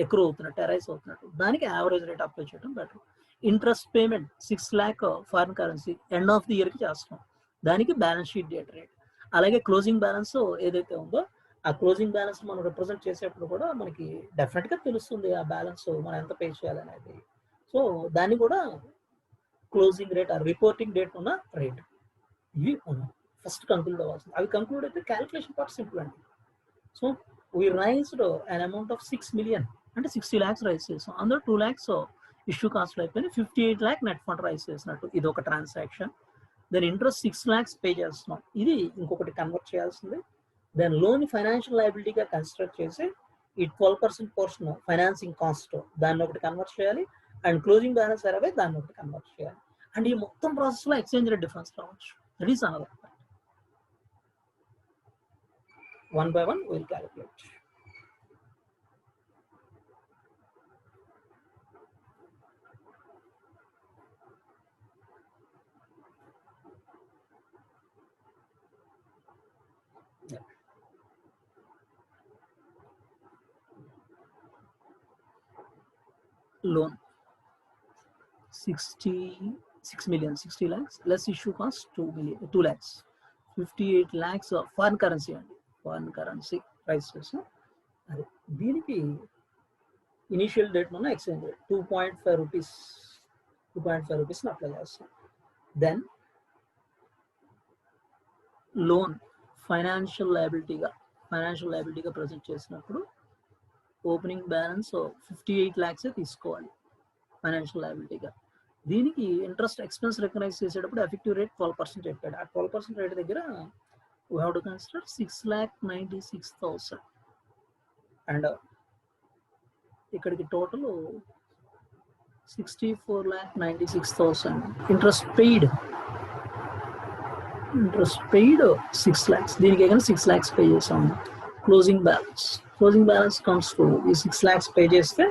ఎక్కువ అవుతున్నట్టు అరైజ్ అవుతున్నట్టు దానికి యావరేజ్ రేట్ అప్లై చేయడం better. Interest payment 6 lakh foreign currency end of the ఇయర్కి చేస్తాం, దానికి బ్యాలెన్స్ షీట్ డేట్ రేట్. అలాగే క్లోజింగ్ బ్యాలెన్స్ ఏదైతే ఉందో ఆ క్లోజింగ్ బ్యాలెన్స్ మనం రిప్రజెంట్ చేసేప్పుడు కూడా మనకి డెఫినెట్గా తెలుస్తుంది ఆ బ్యాలెన్స్ మనం ఎంత పే చేయాలనేది. సో దాన్ని కూడా క్లోజింగ్ రేట్ ఆ రిపోర్టింగ్ డేట్ ఉన్న రేట్ ఇవి మనం ఫస్ట్ కంక్లూడ్ అవ్వాల్సింది. అవి కంక్లూడ్ అయితే క్యాలిక్యులేషన్ పార్ట్ సింపుల్ అండి. So we raised an amount of 6 million అంటే 60 lakhs రైజ్ చేసాం. అందులో 2 lakhs ఇష్యూ కాస్ట్లు అయిపోయి 58 lakh నెట్ ఫండ్ రైజ్ చేసినట్టు ఇది ఒక transaction. Then interest 6 lakhs pay చేస్తున్నాం, ఇది ఇంకొకటి కన్వర్ట్ చేయాల్సింది. దెన్ లోన్ ఫైనాన్షియల్ లయబిలిటీగా కన్స్ట్రక్ట్ చేసి ఈ 12% పోర్షన్ ఫైనాన్సింగ్ కాస్ట్ దాన్ని ఒకటి కన్వర్ట్ చేయాలి అండ్ క్లోజింగ్ బ్యాలెన్స్ అరవై దాన్ని ఒకటి కన్వర్ట్ చేయాలి. అండ్ ఈ మొత్తం ప్రాసెస్లో ఎక్స్చేంజ్ రేట్ డిఫరెన్స్ రావచ్చు. That is another point. One by one we'll calculate. Yeah. Loan 60 million 60 lakhs less issue cost 2 lakhs 58 lakhs foreign currency అండి, ఫారిన్ కరెన్సీ ప్రైస్ చేసాం. అది దీనికి ఇనీషియల్ డేట్ ఉన్న ఎక్స్చేంజ్ రేట్ 2.5 రూపీస్ అప్లై చేస్తాం. Then loan financial లయబిలిటీగా present చేసినప్పుడు opening balance 58 lakhs తీసుకోవాలి financial లయబిలిటీగా. దీనికి interest expense recognise చేసేటప్పుడు ఎఫెక్టివ్ రేట్ 12% చెప్పాడు. ఆ 12% రేట్ దగ్గర we have to consider 6,96,000 and ఇక్కడికి టోటల్ 64,96,000 ఇంట్రెస్ట్ పెయిడ్ 6 lakhs. దీనికి ఏదైనా 6 lakhs పే చేసాము. క్లోజింగ్ బ్యాలెన్స్ కమ్స్ టు ఈ 6 lakhs పే చేస్తే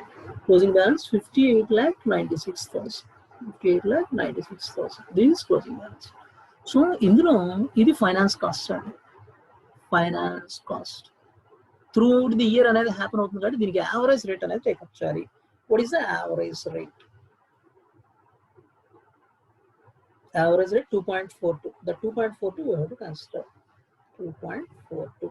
closing balance 58,96,000. This closing balance. So ఇందులో ఇది ఫైనాన్స్ కాస్ట్ అండి. Finance cost throughout the year అనేది హ్యాపన్ అవుతుంది కాబట్టి దీనికి యావరేజ్ రేట్ అనేది టేకప్ చేయాలి. What is the average rate? Average rate 2.42. The 2.42 we have to consider 2.42.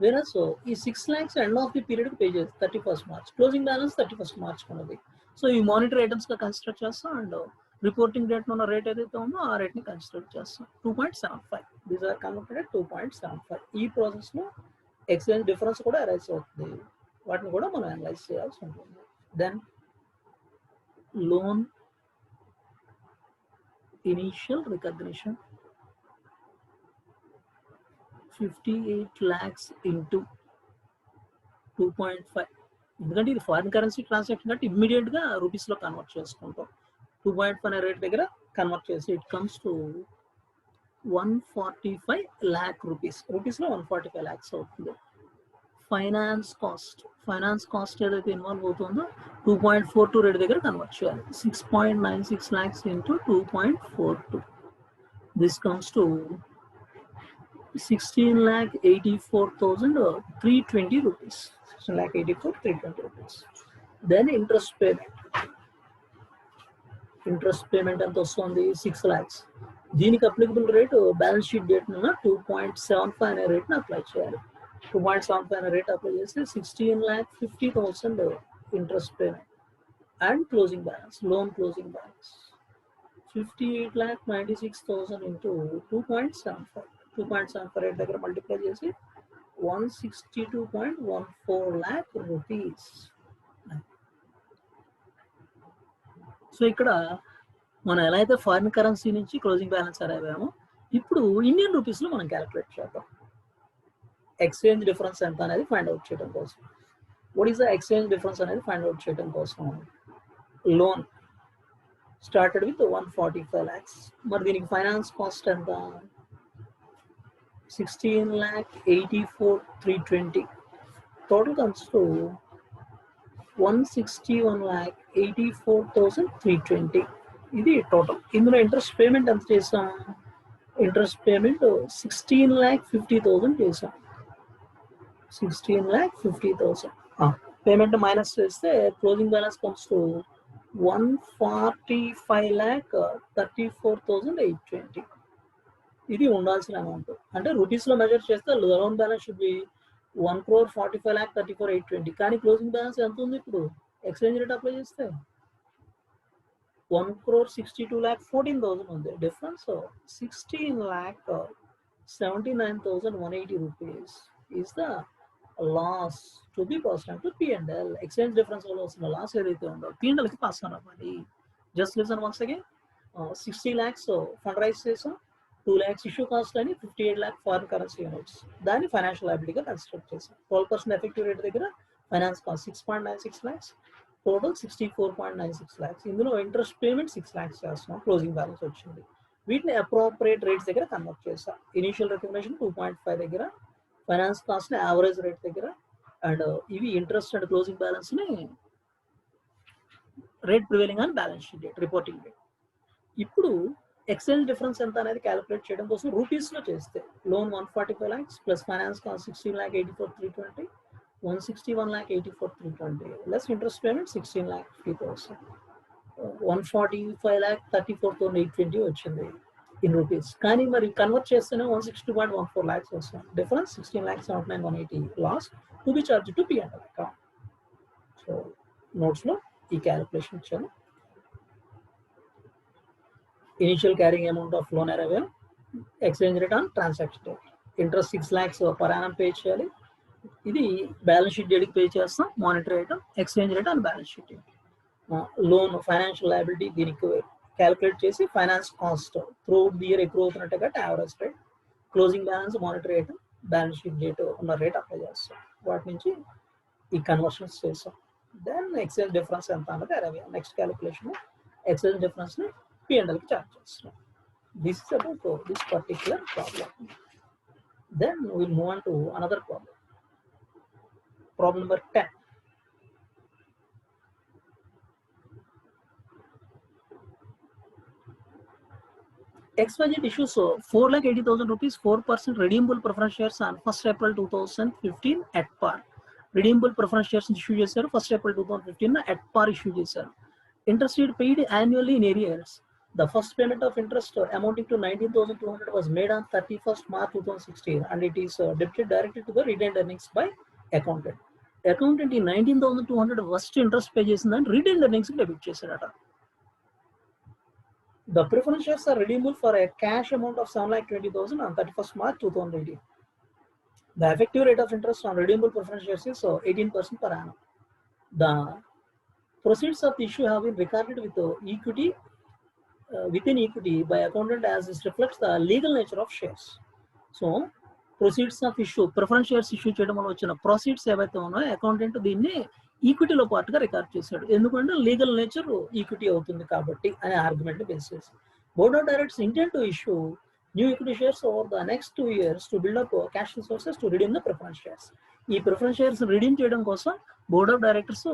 Whereas ఈ 6 lakhs end of the period pay చేసి 31st March, closing balance 31st March ఉన్నది. So ఈ మానిటరీ ఐటమ్స్ గా consider చేస్తాం and reporting date ఉన్న rate ఏదైతే ఉందో ఆ రేట్ ని కన్సిడర్ చేస్తాం. 2.75. These are converted 2.75. ఈ ప్రాసెస్ లో ఎక్స్చేంజ్ డిఫరెన్స్ కూడా అరైజ్ అవుతుంది, వాటిని కూడా మనం అనలైజ్ చేయాల్సి ఉంటుంది. Then loan initial recognition 58 lakhs into 2.5. ఎందుకంటే ఇది ఫారిన్ కరెన్సీ ట్రాన్సాక్షన్ కాబట్టి ఇమ్మీడియట్గా రూపీస్లో కన్వర్ట్ చేసుకుంటాం. 2.5 అనే రేట్ దగ్గర కన్వర్ట్ చేసి it comes to 145 lakh rupees. రూపీస్లో 145 lakhs అవుతుంది. ఫైనాన్స్ కాస్ట్ ఏదైతే ఇన్వాల్వ్ అవుతుందో 2.42 రేట్ దగ్గర కన్వర్ట్ చేయాలి. 6.96 lakhs into 2.42. This comes to 16,84,320 rupees. 16,84,320 rupees. Then interest payment ఎంత వస్తుంది? 6 lakhs. దీనికి applicable rate balance sheet date 2.75 అనే రేట్ని అప్లై చేయాలి. 2.75 అనే రేట్ అప్లై చేస్తే 16,50,000 interest payment and closing balance, loan closing balance 58,96,000 into 2.75. 2.75 rate దగ్గర మల్టిప్లై చేసి 162.14 lakh rupees. సో ఇక్కడ మనం ఎలా అయితే ఫారిన్ కరెన్సీ నుంచి క్లోజింగ్ బ్యాలెన్స్ అయ్యామో ఇప్పుడు ఇండియన్ రూపీస్లో మనం క్యాలిక్యులేట్ చేద్దాం. ఎక్స్చేంజ్ డిఫరెన్స్ ఎంత అనేది ఫైండ్ అవుట్ చేయడం కోసం. What is the exchange difference అనేది ఫైండ్ అవుట్ చేయడం కోసం లోన్ స్టార్టెడ్ విత్ 145 lakhs. మరి దీనికి ఫైనాన్స్ కాస్ట్ ఎంత? 16,84,320. Total comes to 161,84,320. ఇది టోటల్. ఇందులో ఇంట్రెస్ట్ పేమెంట్ ఎంత చేసాం? ఇంట్రెస్ట్ పేమెంట్ 16,50,000 చేసాం. 16,50,000 పేమెంట్ మైనస్ చేస్తే క్లోజింగ్ బ్యాలెన్స్ కమ్స్ టు 145,34,820. ఇది ఉండాల్సిన అమౌంట్. అంటే రూపీస్లో మెజర్ చేస్తే లోన్ బ్యాలెన్స్ షుడ్ బి 1,45,34,820. కానీ క్లోజింగ్ బ్యాలెన్స్ ఎంత ఉంది ఇప్పుడు? ఎక్స్చేంజ్ రేట్ అప్లై చేస్తే 1,62,14,000 ఉంది. Difference 16,79,180 rupees is the loss to be pass to P&L. Exchange difference వల్ల వస్తున్న లాస్ ఏదైతే ఉందో P&Lకి పాస్ ఆన్ అవ్వాలి. Just listen once again. 60 lakhs fund raise చేసాం, 2 lakhs ఇష్యూ కాస్ట్ అని 58 lakh ఫారిన్ కరెన్సీ యూనిట్స్, దాన్ని ఫైనాన్షియల్ లయబిలిటీగా కన్స్ట్రక్ట్ చేసాం. 12% ఎఫెక్టివ్ రేట్ దగ్గర finance cost 6.96 lakhs, total 64.96 lakhs. ఇందులో ఇంట్రెస్ట్ పేమెంట్ 6 lakhs చేస్తున్నాం, క్లోజింగ్ బ్యాలెన్స్ వచ్చింది. వీటిని అప్రోప్రియేట్ రేట్స్ దగ్గర కన్వర్ట్ చేస్తాం. ఇనిషియల్ రికగ్నిషన్ 2.5 దగ్గర, ఫైనాన్స్ కాస్ట్ని యావరేజ్ రేట్ దగ్గర, అండ్ ఇవి ఇంట్రెస్ట్ అండ్ క్లోజింగ్ బ్యాలెన్స్ని rate prevailing on balance sheet date, reporting date. ఇప్పుడు ఎక్స్చేంజ్ డిఫరెన్స్ ఎంత అనేది క్యాలిక్యులేట్ చేయడం కోసం రూపీస్లో చేస్తే loan 145 lakhs plus finance cost 16,84,320, 161,84,320 less interest payment 16,50,000, 145,34,820 వచ్చింది ఇన్ రూపీస్. కానీ మరి కన్వర్ట్ చేస్తేనే 160.14 lakhs వస్తుంది. Difference 16,79,180 loss to be charge to P&L account. So నోట్స్లో ఈ క్యాలిక్యులేషన్ ఇచ్చాను. Initial carrying amount of loan arrival, exchange rate on transaction date, interest 6 lakhs per annum pay చేయాలి. ఇది బ్యాలెన్స్ షీట్ డేట్కి పే చేస్తాం. Monetary item, exchange rate on balance sheet date. Loan financial liability దీనికి calculate చేసి finance cost through the year ఎక్కువ అవుతున్నట్టే కాబట్టి average rate, closing balance, monetary item, balance sheet date ఉన్న రేట్ అప్లై చేస్తాం. వాటి నుంచి ఈ కన్వర్షన్స్ చేస్తాం. దెన్ ఎక్స్చేంజ్ డిఫరెన్స్ ఎంత అన్నది అరైవల్. నెక్స్ట్ క్యాలిక్యులేషన్ ఎక్స్చేంజ్ డిఫరెన్స్ని P&Lకి చార్జ్ చేస్తున్నాం. This is about this particular problem. Then will move on to another problem. Problem number 10. XYZ issues 4,80,000 rupees, 4% redeemable preference shares on 1st April 2015 at par. Redeemable preference shares issue చేశారు 1st April 2015 at par issue చేశారు. Interest rate paid annually in arrears. The first payment of interest amounting to 19,200 was made on 31st March 2016 and it is debited directly to the retained earnings by accountant. Accountant ఈ 19,200 first interest pay చేసిందని retain earnings debit చేశాడట. The preference shares are redeemable for a cash amount of 7,20,000 on 31st March 2018. The effective rate of interest on redeemable preference shares is 18% per annum. The proceeds of the issue have been recorded with equity within equity by accountant as this reflects the legal nature of shares. So proceeds of issue preference shares issue చేయడం వల్ల వచ్చిన proceeds ఏవైతే ఉన్నాయో accountant దీన్ని ఈక్విటీలో పార్ట్గా record చేశాడు. ఎందుకంటే legal nature equity అవుతుంది కాబట్టి అనే ఆర్గ్యుమెంట్ బేస్ చేసి board of directors intent to issue new equity shares over the next 2 years to build up cash resources to redeem the preference shares. ఈ ప్రిఫరెన్స్ షేర్స్ రిడీమ్ చేయడం కోసం board of directors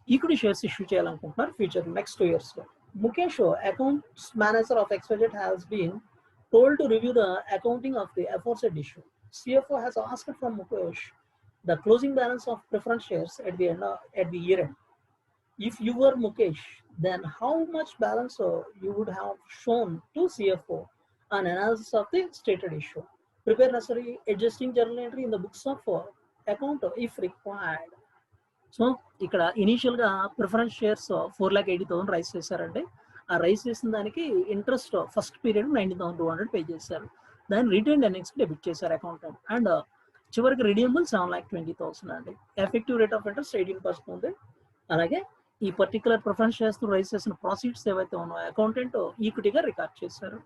equity shares issue చేయాలనుకుంటున్నారు future next 2 years లో. Mukesh accounts manager of expected has been told to review the accounting of the aforesaid issue. CFO has asked from Mukesh the closing balance of preference shares at the year end. If you were Mukesh, then how much balance you would have shown to CFO on analysis of the stated issue? Prepare necessary adjusting journal entry in the books of account if required. So ఇక్కడ ఇనీషియల్గా preference shares 4,80,000 rice చేశారండి. ఆ rice చేసిన దానికి interest first period 19,200 pay చేశారు. దాన్ని retained earnings debit చేశారు accountant. And చివరికి రిడీమబుల్ 7,20,000 అండి. ఎఫెక్టివ్ రేట్ ఆఫ్ ఇంట్రెస్ట్ 18% ఉంది. అలాగే ఈ పర్టికులర్ ప్రిఫరెన్స్ షేర్స్ రైస్ చేసిన ప్రాఫిట్స్ ఏవైతే ఉన్నాయో అకౌంటెంట్ ఈక్విటీగా రికార్డ్ చేశారు.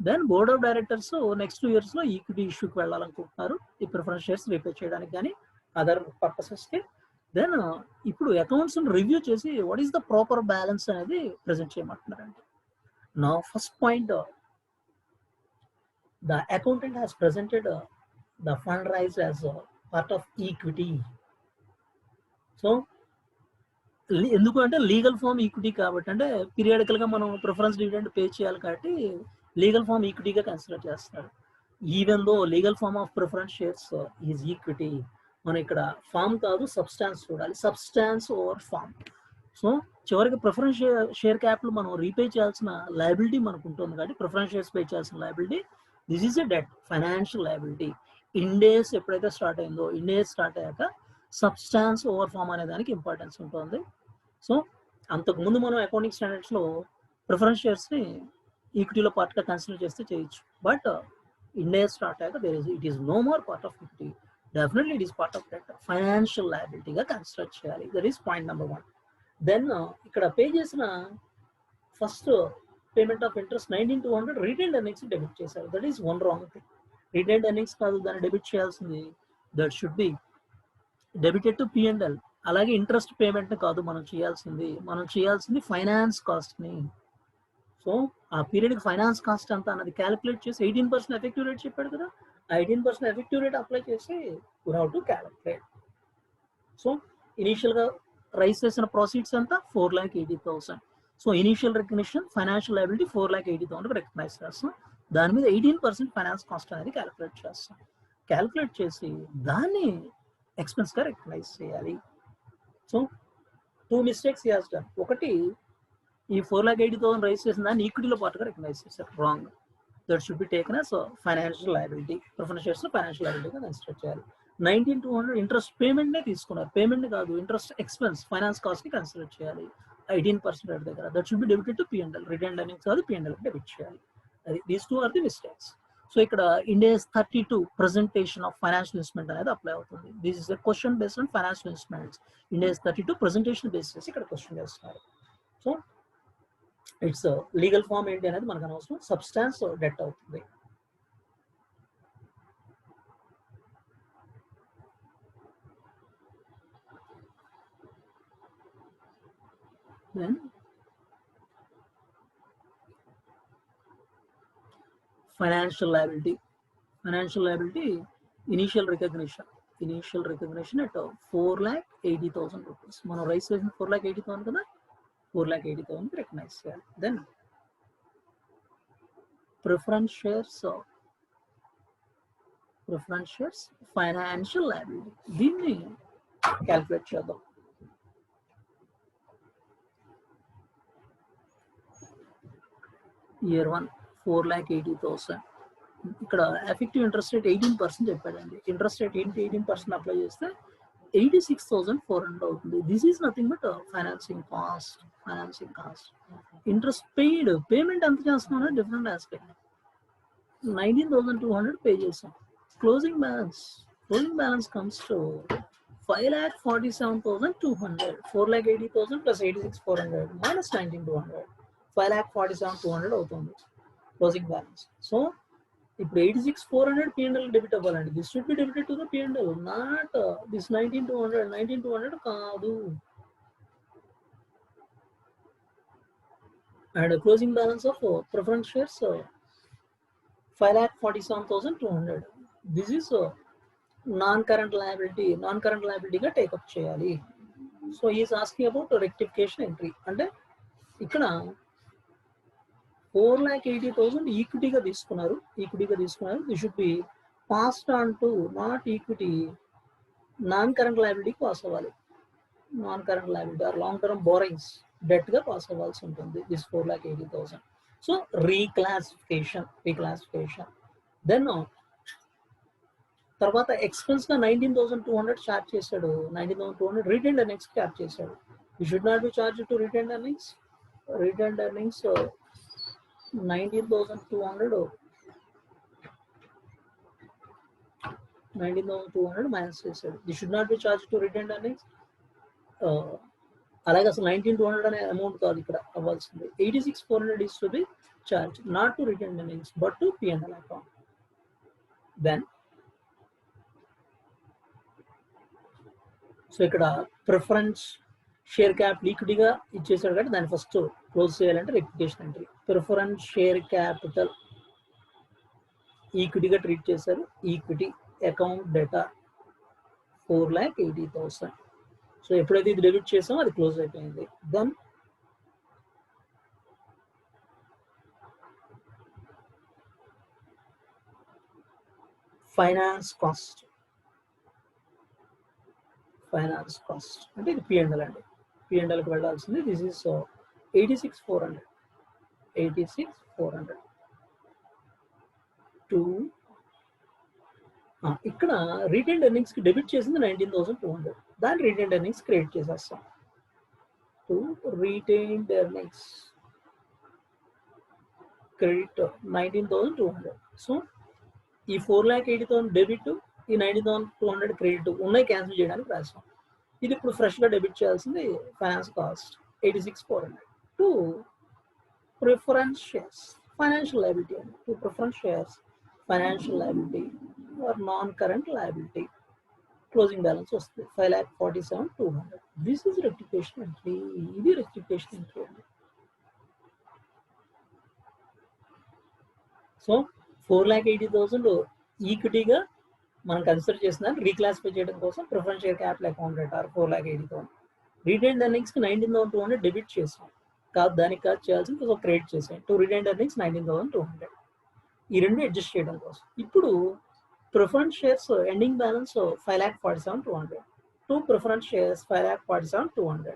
Then board of directors next 2 years లో ఈక్విటీ ఇష్యూకి వెళ్ళాలనుకుంటున్నారు ఈ ప్రిఫరెన్స్ షేర్స్ రీపే చేయడానికి కానీ అదర్ పర్పసెస్కి. దెన్ ఇప్పుడు అకౌంట్స్ రివ్యూ చేసి what is the proper balance అనేది ప్రెజెంట్ చేయమంటున్నారండి. నా first point, the accountant has presented the fund raise as part of equity. So ఎందుకు అంటే లీగల్ ఫామ్ ఈక్విటీ కాబట్టి, అంటే పీరియాడికల్గా మనం ప్రిఫరెన్స్ డివిడెండ్ పే చేయాలి కాబట్టి లీగల్ ఫామ్ ఈక్విటీగా కన్సిడర్ చేస్తారు. Even though legal form of preference shares is equity. మనం ఇక్కడ ఫామ్ కాదు సబ్స్టాన్స్ చూడాలి, సబ్స్టాన్స్ ఓవర్ ఫామ్. సో చివరికి ప్రిఫరెన్స్ షేర్ క్యాపిటల్ మనం రీపే చేయాల్సిన లయబిలిటీ మనకు ఉంటుంది కాబట్టి ప్రిఫరెన్స్ షేర్స్ పే చేయాల్సిన liability, this is a debt, financial liability. Ind AS ఎప్పుడైతే స్టార్ట్ అయిందో, ఇండేస్ స్టార్ట్ అయ్యాక సబ్స్టాన్స్ ఓవర్ ఫామ్ అనే దానికి ఇంపార్టెన్స్ ఉంటుంది. సో అంతకుముందు మనం అకౌంటింగ్ స్టాండర్డ్స్లో ప్రిఫరెన్స్ షేర్స్ని ఈక్విటీలో పార్ట్గా కన్సిడర్ చేస్తే చేయొచ్చు. బట్ ఇండేస్ స్టార్ట్ అయ్యాక it is no more part of equity. Definitely it is part of that financial liability గా కన్సిడర్ చేయాలి. That is point number 1. Then ఇక్కడ పే చేసిన first payment of interest 19,200 retained earnings debit చేశారు. That is one wrong thing. Retained earnings కాదు దాన్ని debit చేయాల్సింది, that should be debited to P&L. అలాగే interest payment కాదు మనం చేయాల్సింది ఫైనాన్స్ కాస్ట్ని. సో ఆ పీరియడ్కి ఫైనాన్స్ కాస్ట్ అంతా అన్నది క్యాలిక్యులేట్ చేసి 18% ఎఫెక్టివ్ రేట్ చెప్పాడు కదా, 18% ఎఫెక్టివ్ రేట్ అప్లై చేసి we have to calculate. So ఇనీషియల్గా రైస్ చేసిన ప్రాసీడ్స్ అంతా 4,80,000. So initial recognition financial liability 4,80,000 recognise చేస్తాం. దాని మీద 18% ఫైనాన్స్ కాస్ట్ అనేది క్యాలిక్యులేట్ చేస్తాం. క్యాలిక్యులేట్ చేసి దాన్ని ఎక్స్పెన్స్గా రికగ్నైజ్ చేయాలి. So 2 mistakes he has done. ఒకటి, ఈ 4,80,000 రైస్ చేసిన దాన్ని ఈక్విటీలో పార్ట్గా రికగ్నైజ్ చేశారు, wrong. That should be taken as financial liability. Preference shares financial లయబిలిటీగా కన్సిడర్ చేయాలి. 19,200 ఇంట్రెస్ట్ పేమెంట్నే తీసుకున్నారు, పేమెంట్ కాదు ఇంట్రెస్ట్ ఎక్స్పెన్స్ ఫైనాన్స్ కాస్ట్ని కన్సిడర్ చేయాలి 18% రేట్ దగ్గర. That should be debited to P&L. Retained earnings కాదు P&L డెబిట్ చేయాలి. అది these 2 are the mistakes. So ఇక్కడ Ind AS 32 presentation of financial instrument అనేది అప్లై అవుతుంది. This is a question based on financial instruments. India's 32 presentation base చేసి ఇక్కడ question చేస్తున్నారు. So it's legal form ఏంటి అనేది మనకు అనవసరం, సబ్స్టాన్స్ డెట్ అవుతుంది. Then financial liability. Financial liability initial recognition at 4,80,000 rupees. మనం రైస్ చేసిన 4,80,000 కదా, 4,80,000 రికగ్నైజ్ చేయాలి. Then preference shares financial liability, దీన్ని క్యాల్కులేట్ చేద్దాం. ఇయర్ 1 4,80,000. ఇక్కడ ఎఫెక్టివ్ ఇంట్రెస్ట్ రేట్ 18% చెప్పాడండి. ఇంట్రెస్ట్ రేట్ 18% అప్లై చేస్తే 86,400 అవుతుంది. This is nothing but financing cost. Interest payment ఎంత చేస్తున్నామో డిఫరెంట్ ఆస్పెక్ట్. 19,200 పే చేసాం. Closing balance comes to 5,47,200. 4,80,000 plus 86,400 minus 19,200, 5,47,200 అవుతుంది క్లోజింగ్ బ్యాలెన్స్. సో ఇప్పుడు 86,400 P&L డెబిట్ అవ్వాలండి. This should be debited to the P&L, not this 19,200. 19,200 కాదు. And closing balance of preference shares 5,47,200. This is non current లయబిలిటీగా take up చేయాలి. So is asking about rectification entry. అంటే ఇక్కడ 4,80,000 ఈక్విటీగా తీసుకున్నారు. This should be passed on to not equity, non current లయబిలిటీకి pass అవ్వాలి. Non current liability or long term borrowings debt గా pass అవ్వాల్సి ఉంటుంది. దిస్ 4,80,000. So reclassification. దెన్ తర్వాత ఎక్స్పెన్స్ గా 19,200 చార్జ్ చేశాడు. 19,200 రిటైన్డ్ ఎర్నింగ్స్ చార్జ్ చేశాడు. You should not be charge to retained earnings. 19,200 minus చేశాడు. This should not be charge to retained earnings. అలాగే అసలు 19,200 అనే అమౌంట్ కాదు ఇక్కడ అవ్వాల్సింది. 86,400 is to be charge not to retained earnings but to P&L account. Then so ఇక్కడ preference share capital ఈక్విటీగా ఇచ్చేసాడు కాబట్టి దాన్ని ఫస్ట్ క్లోజ్ చేయాలంటే rectification entry. Preference share capital ఈక్విటీగా treat చేశారు. Equity account data 4,80,000. సో ఎప్పుడైతే ఇది డెబిట్ చేసామో అది క్లోజ్ అయిపోయింది. దెన్ ఫైనాన్స్ కాస్ట్ అంటే ఇది P&L అండి. P&Lకి వెళ్ళాల్సింది. దిస్ ఈస్ 86,400 టు ఇక్కడ రిటైన్డ్ ఎర్నింగ్స్ కి డెబిట్ చేసింది 19,200. దాన్ని రిటైన్డ్ ఎర్నింగ్స్ క్రియేట్ చేసేస్తాం. To retained earnings credit 19,200. So ఈ 4,80,000 డెబిట్, ఈ 19,200 క్రెడిట్ ఉన్నాయి క్యాన్సిల్ చేయడానికి రాస్తాం. ఇది ఇప్పుడు ఫ్రెష్ గా డెబిట్ చేయాల్సింది finance cost 86,400 to preference shares financial liability అండి. To preference shares financial liability are non current liability. Closing balance వస్తుంది 5,47,200. This is rectification entry. ఇది రెక్టిఫికేషన్ ఎంట్రీ అండి. సో 4,80,000 ఈక్విటీగా మనం కన్సిడర్ చేస్తున్నాను రీక్లాసిఫై చేయడం కోసం preference share capital account data 4,80,000. Retained earnings కి 19,200 డెబిట్ చేసాం. దానికి కాదు చేయాల్సింది ఒక క్రెడిట్ చేసాం. To retained earnings 19,200. ఈ రెండు అడ్జస్ట్ చేయడం కోసం ఇప్పుడు preference shares ending balance 5,47,200 to preference shares 5,47,200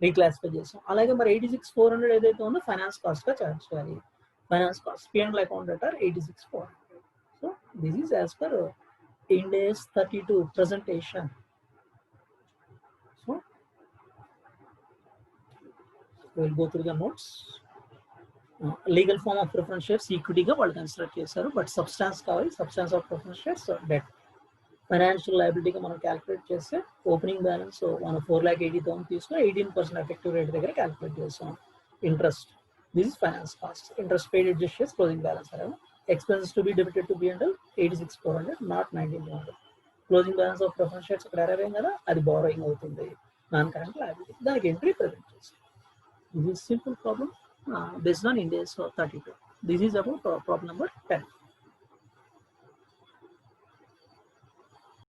రీక్లాసిఫై చేసాం. అలాగే మరి 86,400 ఏదైతే ఉందో ఫైనాన్స్ కాస్ట్ గా చార్జ్ చేయాలి. Finance cost P&L account data 86,400. So this is as per Ind AS 32 presentation. So we'll go through the notes. Legal form of preference shares ఈక్విటీగా వాళ్ళు consider చేశారు. బట్ సబ్స్టాన్స్ కావాలి. Substance of preference shares debt. Financial లయబిలిటీగా మనం calculate చేస్తే opening balance మనం 4,80,000 తీసుకుని 18% effective rate దగ్గర క్యాలిక్యులేట్ చేస్తాం. Interest, this is finance cost. Interest paid adjust చేసి క్లోజింగ్ బ్యాలెన్స్ అనేవి. Expenses to be debited to P&L 86,400 not 19,200. Closing balance of preference shares ఇక్కడ అరైవ్ అయింది కదా, అది బారోయింగ్ అవుతుంది, నాన్ కరెంట్ లయబిలిటీ. దానికి ఎంట్రీ ప్రెజెంట్ చేస్తాం. This is simple problem based on Ind AS 32. This is about problem number 10.